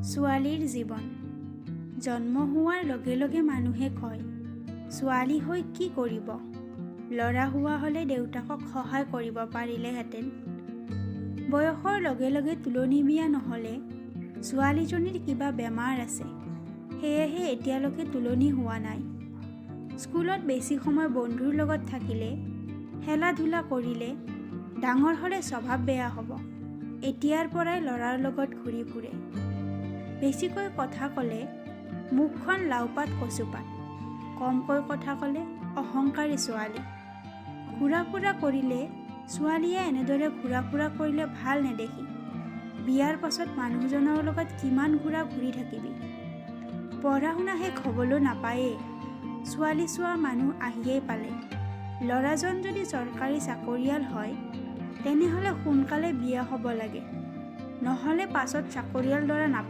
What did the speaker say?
ছোৱালীৰ জীৱন। জন্ম হোৱাৰ লগে লগে মানুহে কয়, ছোৱালী হৈ কি কৰিব? ল'ৰা হোৱা হ'লে দেউতাকক সহায় কৰিব পাৰিলেহেঁতেন। বয়সৰ লগে লগে তুলনি বিয়া নহ'লে ছোৱালীজনীৰ কিবা বেমাৰ আছে, সেয়েহে এতিয়ালৈকে তুলনি হোৱা নাই। স্কুলত বেছি সময় বন্ধুৰ লগত থাকিলে, খেলা-ধূলা কৰিলে, ডাঙৰ হ'লে স্বভাৱ বেয়া হ'ব। এতিয়াৰ পৰাই ল'ৰাৰ লগত ঘূৰি ফুৰে। বেছিকৈ কথা ক'লে মুখখন লাওপাত কচুপাত, কমকৈ কথা ক'লে অহংকাৰী ছোৱালী। ঘূৰা-ফুৰা কৰিলে ছোৱালীয়ে এনেদৰে ঘূৰা-ফুৰা কৰিলে ভাল নেদেখি। বিয়াৰ পাছত মানুহজনৰ লগত কিমান ঘূৰি থাকিবি? পঢ়া-শুনা শেষ হ'বলৈ নাপায়েই, ছোৱালী চোৱা মানুহ আহিয়েই পালে। ল'ৰাজন যদি চৰকাৰী চাকৰিয়াল হয়, তেনেহ'লে সোনকালে বিয়া হ'ব লাগে, নহ'লে পাছত চাকৰিয়াল ল'ৰা নাপায়।